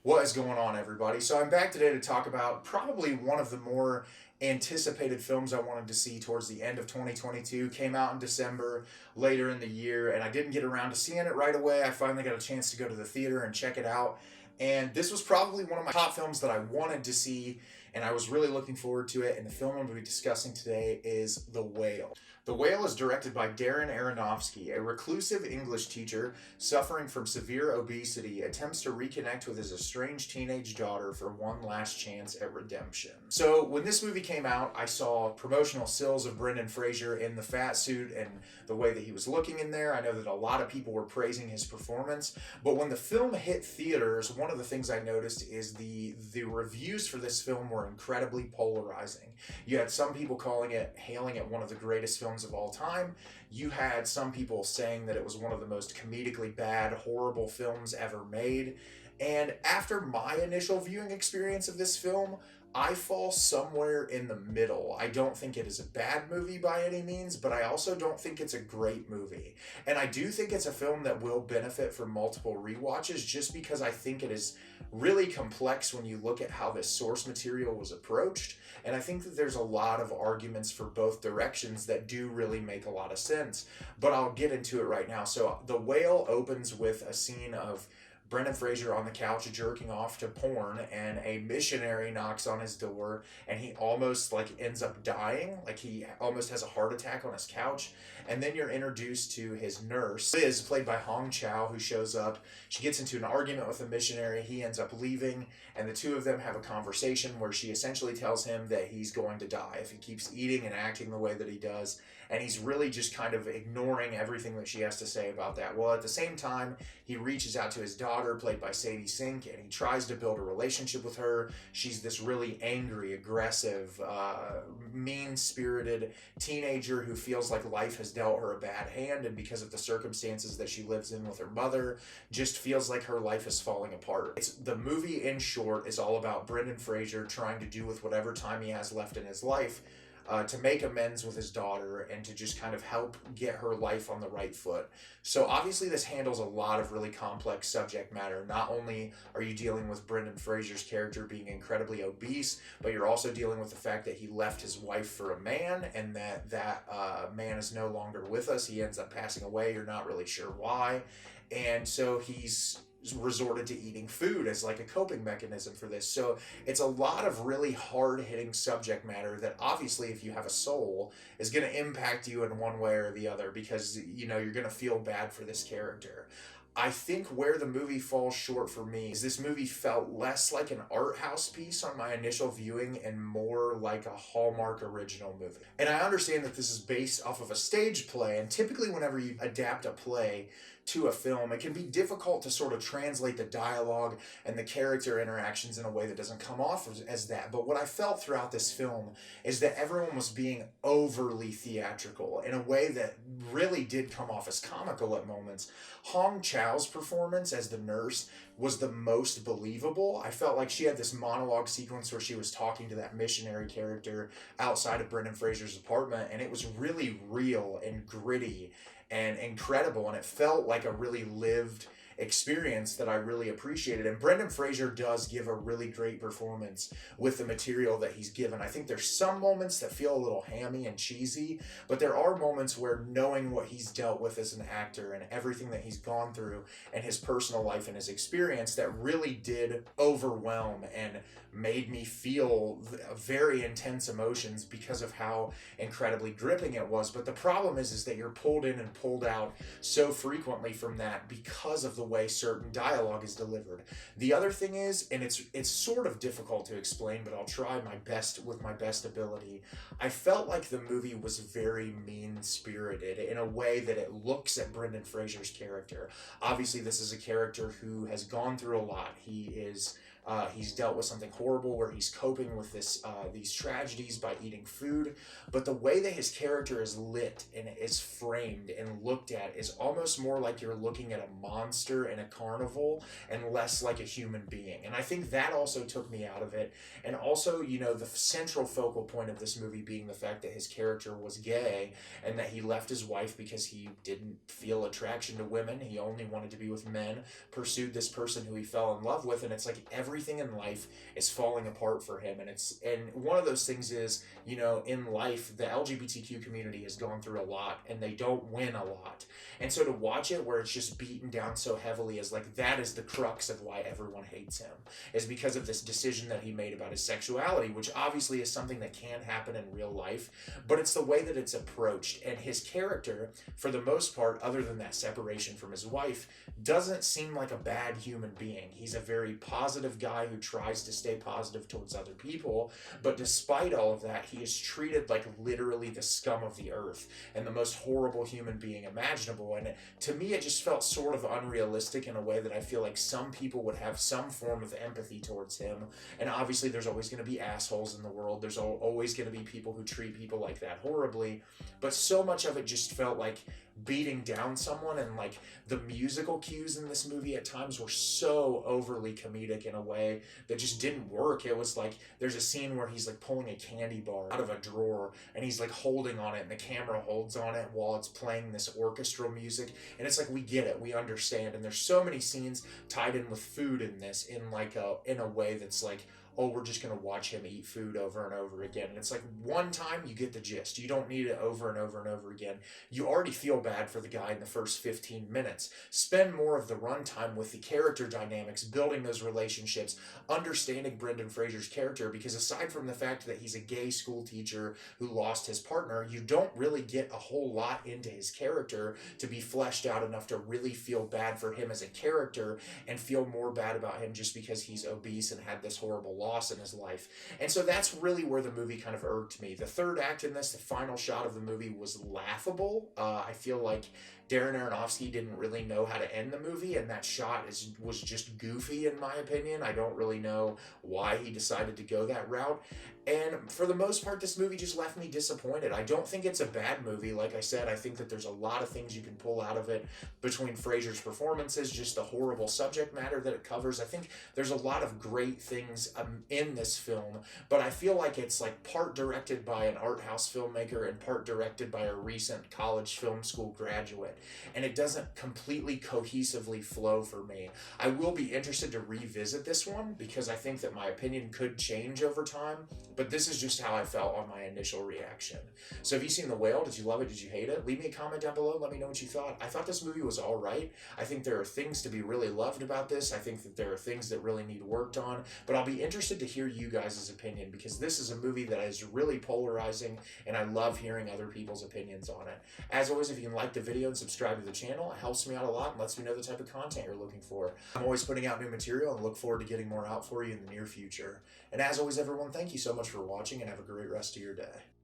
What is going on, everybody? So I'm back today to talk about probably one of the more anticipated films I wanted to see towards the end of 2022. Came out in December, later in the year, and I didn't get around to seeing it right away. I finally got a chance to go to the theater and check it out. And this was probably one of my top films that I wanted to see, and I was really looking forward to it. And the film I'm going to be discussing today is The Whale. The Whale is directed by Darren Aronofsky. A reclusive English teacher suffering from severe obesity attempts to reconnect with his estranged teenage daughter for one last chance at redemption. So when this movie came out, I saw promotional stills of Brendan Fraser in the fat suit and the way that he was looking in there. I know that a lot of people were praising his performance, but when the film hit theaters, one of the things I noticed is the reviews for this film were incredibly polarizing. You had some people hailing it one of the greatest films of all time. You had some people saying that it was one of the most comedically bad, horrible films ever made. And after my initial viewing experience of this film, I fall somewhere in the middle. I don't think it is a bad movie by any means, but I also don't think it's a great movie. And I do think it's a film that will benefit from multiple rewatches just because I think it is really complex when you look at how this source material was approached. And I think that there's a lot of arguments for both directions that do really make a lot of sense. But I'll get into it right now. So The Whale opens with a scene of Brendan Fraser on the couch jerking off to porn, and a missionary knocks on his door, and he almost ends up dying. He almost has a heart attack on his couch. And then you're introduced to his nurse, Liz, played by Chau, who shows up. She gets into an argument with the missionary. He ends up leaving, and the two of them have a conversation where she essentially tells him that he's going to die if he keeps eating and acting the way that he does. And he's really just kind of ignoring everything that she has to say about that. Well, at the same time, he reaches out to his daughter, played by Sadie Sink, and he tries to build a relationship with her. She's this really angry, aggressive, mean-spirited teenager who feels like life has dealt her a bad hand, and because of the circumstances that she lives in with her mother, just feels like her life is falling apart. The movie, in short, is all about Brendan Fraser trying to do with whatever time he has left in his life to make amends with his daughter and to just kind of help get her life on the right foot. So obviously this handles a lot of really complex subject matter. Not only are you dealing with Brendan Fraser's character being incredibly obese, but you're also dealing with the fact that he left his wife for a man, and that man is no longer with us. He ends up passing away. You're not really sure why. And so he's resorted to eating food as a coping mechanism for this. So it's a lot of really hard-hitting subject matter that obviously, if you have a soul, is going to impact you in one way or the other, because you're going to feel bad for this character. I think where the movie falls short for me is this movie felt less like an art house piece on my initial viewing and more like a Hallmark original movie. And I understand that this is based off of a stage play, and typically whenever you adapt a play to a film, it can be difficult to sort of translate the dialogue and the character interactions in a way that doesn't come off as that. But what I felt throughout this film is that everyone was being overly theatrical in a way that really did come off as comical at moments. Chau's performance as the nurse was the most believable. I felt like she had this monologue sequence where she was talking to that missionary character outside of Brendan Fraser's apartment, and it was really real and gritty and incredible, and it felt like a really lived experience that I really appreciated. And Brendan Fraser does give a really great performance with the material that he's given. I think there's some moments that feel a little hammy and cheesy, but there are moments where, knowing what he's dealt with as an actor and everything that he's gone through and his personal life and his experience, that really did overwhelm and made me feel very intense emotions because of how incredibly gripping it was. But the problem is that you're pulled in and pulled out so frequently from that because of the way certain dialogue is delivered. The other thing is, and it's sort of difficult to explain, but I'll try my best with my best ability. I felt like the movie was very mean-spirited in a way that it looks at Brendan Fraser's character. Obviously, this is a character who has gone through a lot. He is He's dealt with something horrible where he's coping with these tragedies by eating food. But the way that his character is lit and is framed and looked at is almost more like you're looking at a monster in a carnival and less like a human being. And I think that also took me out of it. And also, the central focal point of this movie being the fact that his character was gay and that he left his wife because he didn't feel attraction to women. He only wanted to be with men, pursued this person who he fell in love with, and it's like everything in life is falling apart for him. And one of those things is, in life, the LGBTQ community has gone through a lot and they don't win a lot. And so to watch it where it's just beaten down so heavily is like, that is the crux of why everyone hates him, is because of this decision that he made about his sexuality, which obviously is something that can happen in real life, but it's the way that it's approached. And his character, for the most part, other than that separation from his wife, doesn't seem like a bad human being. He's a very positive guy who tries to stay positive towards other people, but despite all of that, he is treated like literally the scum of the earth and the most horrible human being imaginable. And to me, it just felt sort of unrealistic in a way that I feel like some people would have some form of empathy towards him. And obviously, there's always going to be assholes in the world. There's always going to be people who treat people like that horribly. But so much of it just felt like beating down someone, and like the musical cues in this movie at times were so overly comedic in a way that just didn't work. It was like there's a scene where he's like pulling a candy bar out of a drawer and he's like holding on it and the camera holds on it while it's playing this orchestral music, and it's like, we get it, we understand. And there's so many scenes tied in with food in this in a way that's like, oh, we're just going to watch him eat food over and over again. And it's like, one time you get the gist. You don't need it over and over and over again. You already feel bad for the guy in the first 15 minutes. Spend more of the runtime with the character dynamics, building those relationships, understanding Brendan Fraser's character, because aside from the fact that he's a gay school teacher who lost his partner, you don't really get a whole lot into his character to be fleshed out enough to really feel bad for him as a character and feel more bad about him just because he's obese and had this horrible loss in his life. And so that's really where the movie kind of irked me. The third act in this, the final shot of the movie, was laughable. I feel like Darren Aronofsky didn't really know how to end the movie, and that shot was just goofy in my opinion. I don't really know why he decided to go that route. And for the most part, this movie just left me disappointed. I don't think it's a bad movie. Like I said, I think that there's a lot of things you can pull out of it between Fraser's performances, just the horrible subject matter that it covers. I think there's a lot of great things in this film, but I feel like it's like part directed by an art house filmmaker and part directed by a recent college film school graduate. And it doesn't completely cohesively flow for me. I will be interested to revisit this one because I think that my opinion could change over time, but this is just how I felt on my initial reaction. So have you seen The Whale? Did you love it? Did you hate it? Leave me a comment down below. Let me know what you thought. I thought this movie was all right. I think there are things to be really loved about this. I think that there are things that really need worked on, but I'll be interested to hear you guys' opinion because this is a movie that is really polarizing and I love hearing other people's opinions on it. As always, if you can like the video and subscribe to the channel, it helps me out a lot and lets me know the type of content you're looking for. I'm always putting out new material and look forward to getting more out for you in the near future. And as always, everyone, thank you so much for watching and have a great rest of your day.